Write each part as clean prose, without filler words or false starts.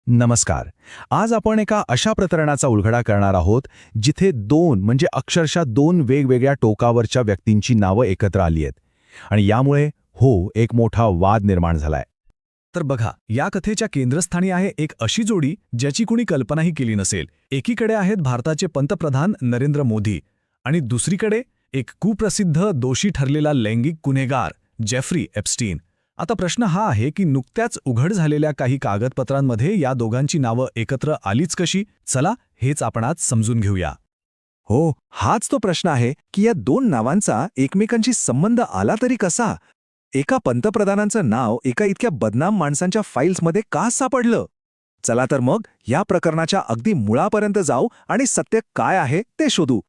नमस्कार. आज आपण एका अशा प्रकरणाचा उलगडा करणार आहोत जिथे म्हणजे अक्षरशः दोन वेगवेगळ्या टोकावरच्या व्यक्तींची नावं एकत्र आली आहेत आणि यामुळे एक मोठा वाद निर्माण झालाय. तर बघा, या कथेच्या केंद्रस्थानी आहे एक अशी जोडी ज्याची कुणी कल्पनाही केली नसेल. एकीकडे आहेत भारताचे पंतप्रधान नरेंद्र मोदी आणि दुसरीकडे एक कुप्रसिद्ध दोषी ठरलेला लैंगिक गुन्हेगार जेफ्री एप्स्टीन. आता प्रश्न हा आहे की नुकत्याच उघड झालेल्या काही कागदपत्रांमध्ये या दोघांची नावं एकत्र आलीच कशी? चला हेच आपण आज समजून घेऊया. हाच तो प्रश्न आहे की या दोन नावांचा एकमेकांशी संबंध आला तरी कसा? एका पंतप्रधानांचं नाव एका इतक्या बदनाम माणसांच्या फाईल्समध्ये का सापडलं? चला तर मग या प्रकरणाच्या अगदी मुळापर्यंत जाऊ आणि सत्य काय आहे ते शोधू.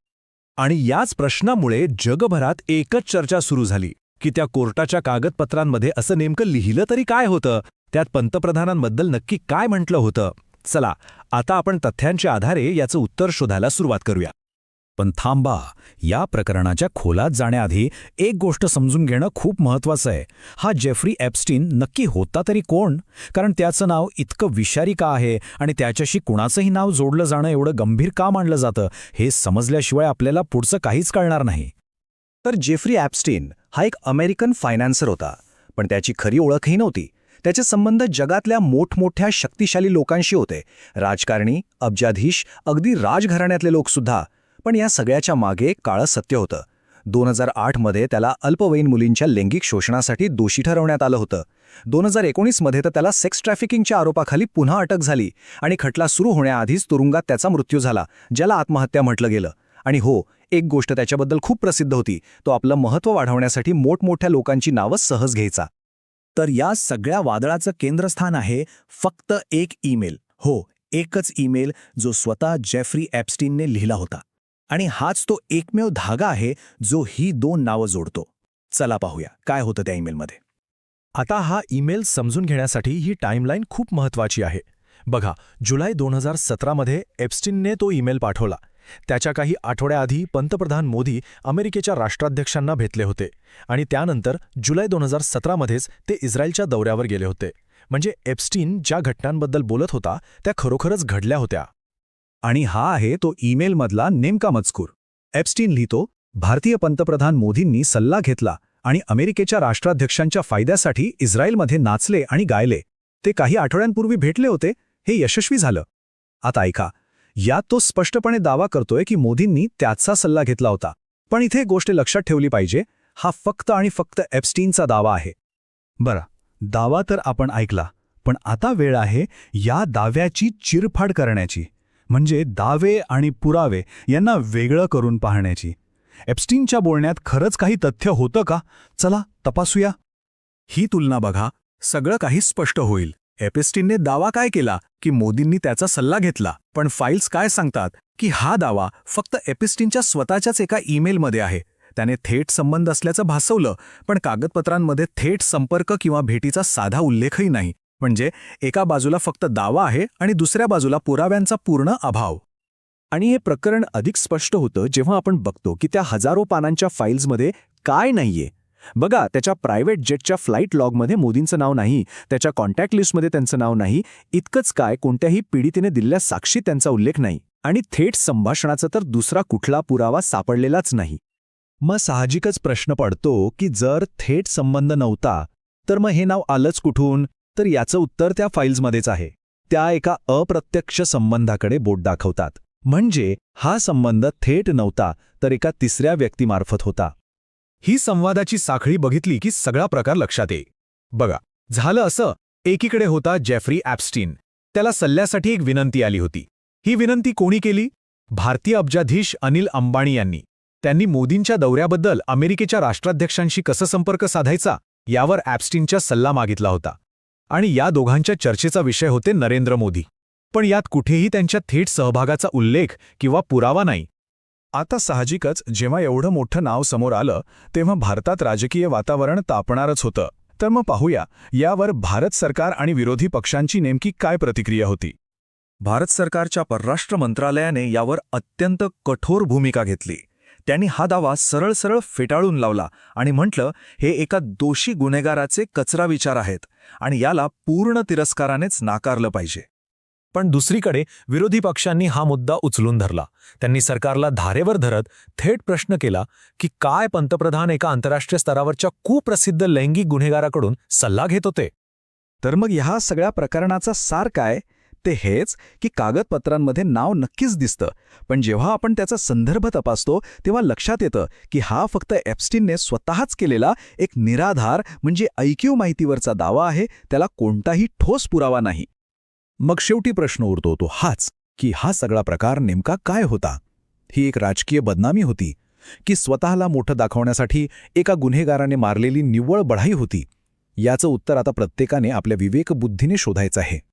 आणि याच प्रश्नामुळे जगभरात एकच चर्चा सुरू झाली की त्या कोर्टाच्या कागदपत्रांमध्ये असं नेमकं लिहिलं तरी काय होतं, त्यात पंतप्रधानांबद्दल नक्की काय म्हटलं होतं. चला आता आपण तथ्यांच्या आधारे याचं उत्तर शोधायला सुरुवात करूया. पण थांबा, या प्रकरणाच्या खोलात जाण्याआधी एक गोष्ट समजून घेणं खूप महत्त्वाचं आहे. हा जेफ्री एप्स्टीन नक्की होता तरी कोण? कारण त्याचं नाव इतकं विषारी का आहे आणि त्याच्याशी कुणाचंही नाव जोडलं जाणं एवढं गंभीर का मानलं जातं, हे समजल्याशिवाय आपल्याला पुढचं काहीच कळणार नाही. तर जेफ्री एप्स्टीन हा एक अमेरिकन फायनान्सर होता, पण त्याची खरी ओळखही नव्हती. त्याचे संबंध जगातल्या मोठमोठ्या शक्तिशाली लोकांशी होते, राजकारणी, अब्जाधीश, अगदी राजघराण्यातले लोकसुद्धा. पण या सगळ्याच्या मागे काळं सत्य होतं. 2008 मध्ये त्याला अल्पवयीन मुलींच्या लैंगिक शोषणासाठी दोषी ठरवण्यात आलं होतं. 2019 मध्ये तर त्याला सेक्स ट्रॅफिकिंगच्या आरोपाखाली पुन्हा अटक झाली आणि खटला सुरू होण्याआधीच तुरुंगात त्याचा मृत्यू झाला, ज्याला आत्महत्या म्हटलं गेलं. आणि एक गोष्ट त्याच्याबद्दल खूप प्रसिद्ध होती, तो आपलं महत्त्व वाढवण्यासाठी मोठमोठ्या लोकांची नावं सहज घ्यायचा. तर या सगळ्या वादळाचं केंद्रस्थान आहे फक्त एक ईमेल. एकच ईमेल जो स्वतः जेफ्री एप्स्टीनने लिहिला होता. आणि हाच तो एकमेव धागा आहे जो ही दोन नावं जोडतो. चला पाहूया काय होतं त्या ईमेलमध्ये. आता हा ईमेल समजून घेण्यासाठी ही टाईमलाईन खूप महत्त्वाची आहे. बघा, जुलै 2017 मध्ये एप्स्टीनने तो ईमेल पाठवला. त्याच्या काही आठवड्याआधी पंतप्रधान मोदी अमेरिकेच्या राष्ट्राध्यक्षांना भेटले होते आणि त्यानंतर जुलै 2017 मध्येच ते इस्रायलच्या दौऱ्यावर गेले होते. म्हणजे एप्स्टीन ज्या घटनांबद्दल बोलत होता त्या खरोखरच घडल्या होत्या. आणि हा आहे तो ईमेलमधला नेमका मजकूर. एप्स्टीन लिहितो, भारतीय पंतप्रधान मोदींनी सल्ला घेतला आणि अमेरिकेच्या राष्ट्राध्यक्षांच्या फायद्यासाठी इस्रायलमध्ये नाचले आणि गायले. ते काही आठवड्यांपूर्वी भेटले होते, हे यशस्वी झालं. आता ऐका, यात तो स्पष्टपणे दावा करतोय की मोदींनी त्याचा सल्ला घेतला होता. पण इथे गोष्ट लक्षात ठेवली पाहिजे, हा फक्त आणि फक्त एप्स्टीनचा दावा आहे. बरं, दावा तर आपण ऐकला, पण आता वेळ आहे या दाव्याची चिरफाड करण्याची. म्हणजे दावे आणि पुरावे यांना वेगळं करून पाहण्याची. एप्स्टीनच्या बोलण्यात खरंच काही तथ्य होतं का? चला तपासूया. ही तुलना बघा, सगळं काही स्पष्ट होईल. एप्स्टीनने दावा काय केला की मोदींनी त्याचा सल्ला घेतला, पण फाईल्स काय सांगतात की हा दावा फक्त एप्स्टीनच्या स्वतःच्याच एका ईमेलमध्ये आहे. त्याने थेट संबंध असल्याचं भासवलं, पण कागदपत्रांमध्ये थेट संपर्क किंवा भेटीचा साधा उल्लेखही नाही. म्हणजे एका बाजूला फक्त दावा आहे आणि दुसऱ्या बाजूला पुराव्यांचा पूर्ण अभाव. आणि हे प्रकरण अधिक स्पष्ट होतं जेव्हा आपण बघतो की त्या हजारो पानांच्या फाईल्समध्ये काय नाहीये. बघा, त्याच्या प्रायव्हेट जेटच्या फ्लाईट लॉगमध्ये मोदींचं नाव नाही, त्याच्या कॉन्टॅक्ट लिस्टमध्ये त्यांचं नाव नाही. इतकंच काय, कोणत्याही पीडितेने दिलेल्या साक्षीत त्यांचा उल्लेख नाही. आणि थेट संभाषणाचा तर दुसरा कुठला पुरावा सापडलेलाच नाही. मग साहजिकच प्रश्न पडतो की जर थेट संबंध नव्हता तर मग हे नाव आलंच कुठून? तर याचं उत्तर त्या फाईल्समध्येच आहे. त्या एका अप्रत्यक्ष संबंधाकडे बोट दाखवतात. म्हणजे हा संबंध थेट नव्हता तर एका तिसऱ्या व्यक्तीमार्फत होता. ही संवादाची साखळी बघितली की सगळा प्रकार लक्षात येईल. बघा, झालं असं, एकीकडे होता जेफ्री एप्स्टीन. त्याला सल्ल्यासाठी एक विनंती आली होती. ही विनंती कोणी केली? भारतीय अब्जाधीश अनिल अंबानी यांनी. त्यांनी मोदींच्या दौऱ्याबद्दल अमेरिकेच्या राष्ट्राध्यक्षांशी कसं संपर्क साधायचा यावर एप्स्टीनचा सल्ला मागितला होता. आणि या दोघांच्या चर्चेचा विषय होते नरेंद्र मोदी. पण यात कुठेही त्यांच्या थेट सहभागाचा उल्लेख किंवा पुरावा नाही. आता साहजिकच जेव्हा एवढं मोठं नाव समोर आलं तेव्हा भारतात राजकीय वातावरण तापणारच होतं. तर मग पाहूया यावर भारत सरकार आणि विरोधी पक्षांची नेमकी काय प्रतिक्रिया होती. भारत सरकारच्या परराष्ट्र मंत्रालयाने यावर अत्यंत कठोर भूमिका घेतली. त्यांनी हा दावा सरळ सरळ फेटाळून लावला आणि म्हटलं, हे एका दोषी गुन्हेगाराचे कचरा विचार आहेत आणि याला पूर्ण तिरस्कारानेच नाकारलं पाहिजे. पण दुसरीकडे विरोधी पक्षांनी हा मुद्दा उचलून धरला. त्यांनी सरकारला धारेवर धरत थेट प्रश्न केला की काय पंतप्रधान एका आंतरराष्ट्रीय स्तरावरच्या कुप्रसिद्ध लैंगिक गुन्हेगाराकडून सल्ला घेत होते. तर मग ह्या सगळ्या प्रकरणाचा सार काय? ते हेच की कागदपत्रांमध्ये नाव नक्कीच दिसतं, पण जेव्हा आपण त्याचा संदर्भ तपासतो तेव्हा लक्षात येतं की हा फक्त एप्स्टीनने स्वतःच केलेला एक निराधार म्हणजे ऐकीव माहितीवरचा दावा आहे, त्याला कोणताही ठोस पुरावा नाही. मग शेवटी प्रश्न उरतो तो हाच, की हा सगळा प्रकार नेमका काय होता? ही एक राजकीय बदनामी होती की स्वतःला मोठं दाखवण्यासाठी एका गुन्हेगाराने मारलेली निव्वळ बढाई होती? याचं उत्तर आता प्रत्येकाने आपल्या विवेकबुद्धीने शोधायचं आहे.